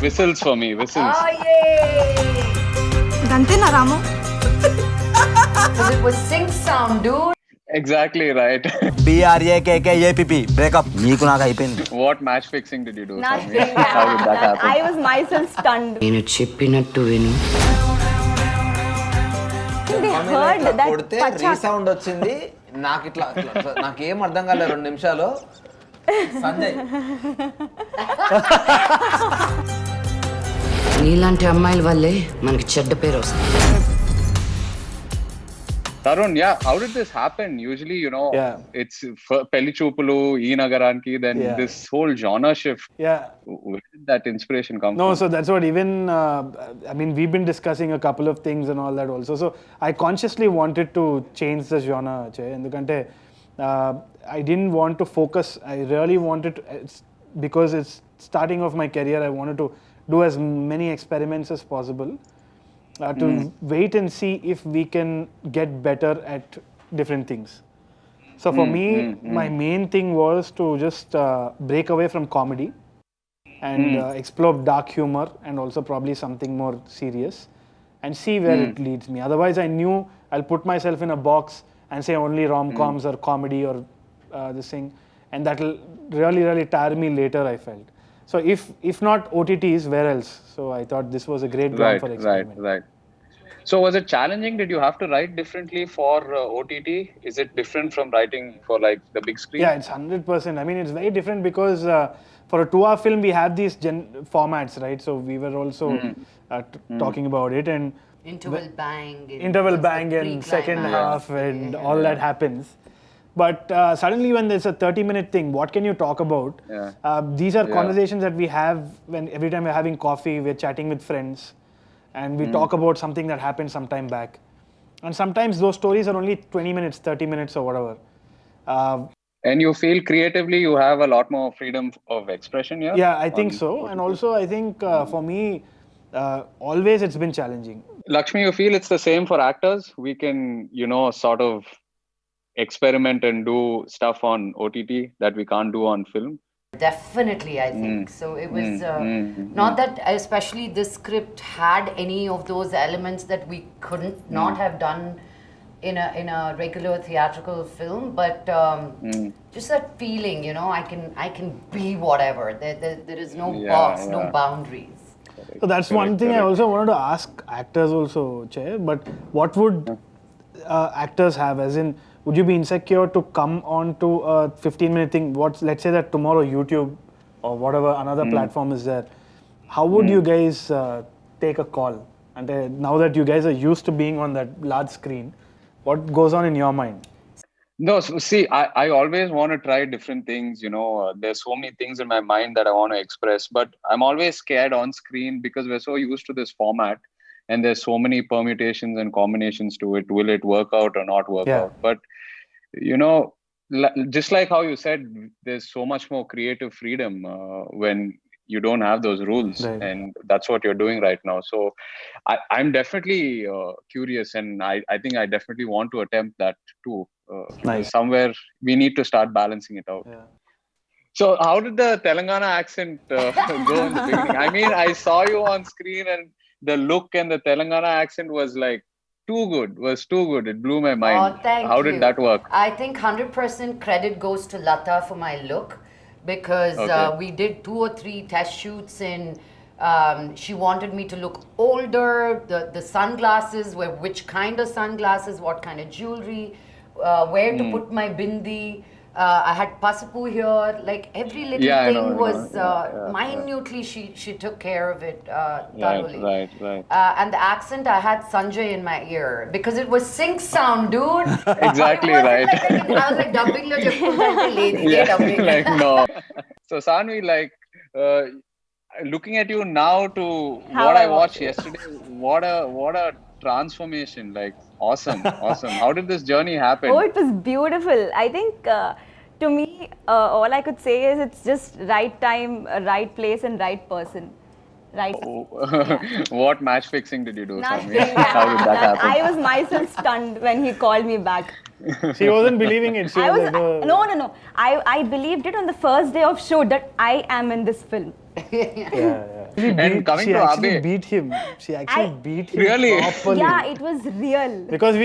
Whistles for me, whistles. Oh, yay! Gantena Ramu. Because it was sync sound, dude. Exactly right. BRAKKAPP breakup నీకు నాకు అయిపోయింది. What match fixing did you do? Nothing. Samir? How did that happen? I was myself stunned. నేను చెప్పినట్టు విను. They heard that కొడితే pachak. Resound వచ్చింది. నాకు ఇట్లా నాకేం అర్థం కాలేదు 2 నిమిషాలు. సంజయ్ నీలాంటి అమ్మాయిల వల్లే మనకి చెడ్డ పేరు వస్తుంది. Tarun, yeah, how did this happen? Usually, it's Pelli Choopulu, E Nagaranki, then this whole genre shift. Yeah. Where did that inspiration come from? No, so that's what even, we've been discussing a couple of things and all that also. So I consciously wanted to change the genre, ఎందుకంటే I didn't want to focus. I really wanted to, because it's starting off my career, I wanted to do as many experiments as possible. To wait and see if we can get better at different things. So for me, my main thing was to just break away from comedy and explore dark humor and also probably something more serious and see where it leads me. Otherwise, I knew I'll put myself in a box and say only rom-coms or comedy or this thing, and that'll really, really tire me later, I felt. So if not OTTs, where else? So I thought this was a great ground for experiment. Right. So was it challenging? Did you have to write differently for OTT? Is it different from writing for like the big screen? Yeah, it's 100%. I mean, it's very different because for a 2-hour film, we have these formats, right? So we were also talking about it, and Interval bang and second half and all that happens. But suddenly when there's a 30-minute thing, what can you talk about? These are conversations that we have when every time we're having coffee, we're chatting with friends, and we talk about something that happened some time back. And sometimes those stories are only 20 minutes, 30 minutes or whatever. And you feel creatively you have a lot more freedom of expression here? Yeah, I think so. And also I think for me, always it's been challenging. Lakshmi, you feel it's the same for actors? We can, sort of experiment and do stuff on OTT that we can't do on film? Definitely, I think. So it was not that especially this script had any of those elements that we couldn't not have done in a regular theatrical film, but just that feeling, I can be whatever. There is no box, no boundaries. So that's one thing I also wanted to ask actors also, Che, but what would actors have, as in, would you be insecure to come on to a 15-minute thing? Let's say that tomorrow YouTube or whatever another platform is there. How would you guys take a call? And now that you guys are used to being on that large screen, what goes on in your mind? No, so see, I always want to try different things. There's so many things in my mind that I want to express, but I'm always scared on screen because we're so used to this format. And there's so many permutations and combinations to it. Will it work out or not work out? But, just like how you said, there's so much more creative freedom when you don't have those rules. Right. And that's what you're doing right now. So I'm definitely curious, and I think I definitely want to attempt that too. Nice. Somewhere we need to start balancing it out. Yeah. So how did the Telangana accent go in the beginning? I mean, I saw you on screen and the look and the Telangana accent was like too good. It blew my mind. Oh, thank you. How did that work? I think 100% credit goes to Lata for my look, because we did 2 or 3 test shoots and she wanted me to look older. The sunglasses were which kind of sunglasses, what kind of jewelry, where to put my bindi. I had Pasipu here, like every little thing was minutely she took care of it thoroughly. Right. And the accent, I had Sanjay in my ear because it was sync sound, dude. Exactly right. I was like dubbing lo cheppukunta lady dubbing. Like no. So Sanvi, like looking at you now to what I watched yesterday, what a transformation! Like awesome. How did this journey happen? Oh, it was beautiful. I think to me, all I could say is it's just right time, right place, and right person. Right. What match fixing did you do, Nothing. Sami? How did that happen? I was myself stunned when he called me back. She wasn't believing it. She I was like, no. I believed it on the first day of shoot that I am in this film. And coming she to actually Abe. beat him. She actually beat him Really? properly. Yeah, it was real. Because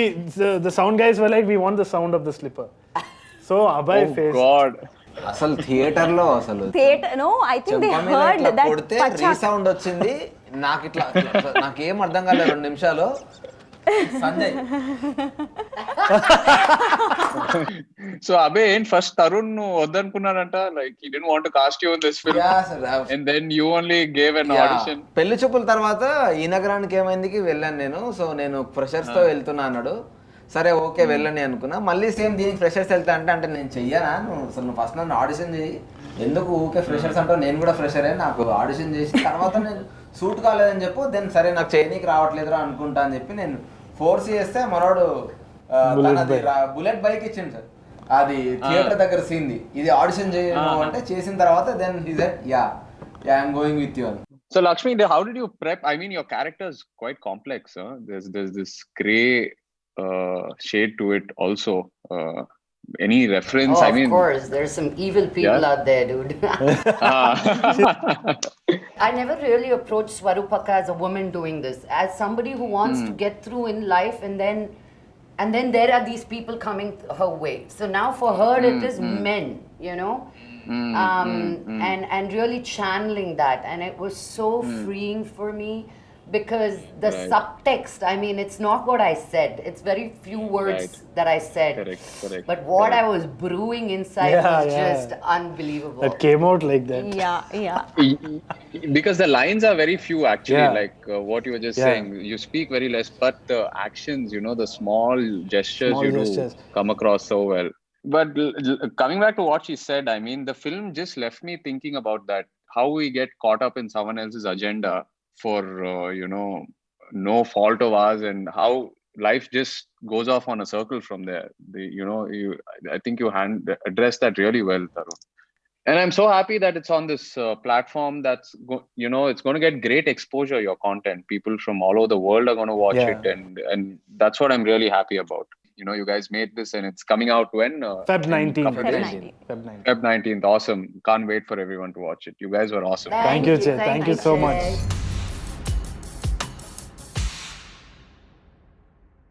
the sound guys were like, we want the sound of the slipper. So Abhay Oh faced. God. అసలు theatre లో అసలు Theatre, no, I think they చెంప మీద heard ఇట్లా that కొడితే pachak. Resound వచ్చింది. నాకు ఇట్లా నాకేం అర్థం కాలేదు 2 నిమిషాలు. Sanjay So Abe, ain't first Tarun వద్దనుకున్నాడంట, like he didn't want to cast you in this film, and then you only gave an audition. పెళ్లి చూపుల తర్వాత ఈ నగరానికి ఏమైందికి వెళ్ళాను నేను. సో నేను ఫ్రెషర్స్ తో వెళ్తున్నా అన్నాడు. సరే ఓకే వెళ్ళని అనుకున్నా. మళ్ళీ సేమ్ దీనికి ఫ్రెషర్స్ వెళ్తా అంటే నేను చెయ్యనా, నువ్వు ఫస్ట్ నన్ను ఆడిషన్ చేయి, ఎందుకు ఊకే ఫ్రెషర్స్ అంటావు, నేను కూడా ఫ్రెషరే, నాకు ఆడిషన్ చేసి తర్వాత నేను సూట్ కాలేదని చెప్పు, దెన్ సరే నాకు చేయనీకి రావట్లేదురా అనుకుంటా అని చెప్పి నేను ఫోర్స్ చేస్తే మనోడు తనది బుల్లెట్ బైక్ ఇచ్చింది సార్. అది థియేటర్ దగ్గర సీన్ది, ఇది ఆడిషన్ చేయను అంటే చేసిన తర్వాత then he said ya I'm going with you అని. So Lakshmi, how did you prep? I mean, your character is quite complex. There's this gray shade to it also. Any reference? Oh, I mean, of course, there's some evil people out there, dude. I never really approached Swarupaka as a woman doing this, as somebody who wants to get through in life, and then there are these people coming her way. So now for her, it is men, you know, and really channeling that, and it was so freeing for me. Because the subtext, I mean, it's not what I said. It's very few words that I said. Correct. But what I was brewing inside was just unbelievable. That came out like that. Yeah. Because the lines are very few actually, Yeah. like what you were just saying. You speak very less, but the actions, you know, the small gestures Small you gestures. do come across so well. But coming back to what she said, I mean, the film just left me thinking about that. How we get caught up in someone else's agenda for you know, no fault of ours, and how life just goes off on a circle from there. I think you addressed that really well, Tarun. And I'm so happy that it's on this platform that's it's going to get great exposure, your content. People from all over the world are going to watch it, and that's what I'm really happy about. You know, you guys made this, and it's coming out when? Feb 19th. Feb 19th. Feb 19th. Awesome. Can't wait for everyone to watch it. You guys were awesome. Thank you, Che. Thank you so much. Che.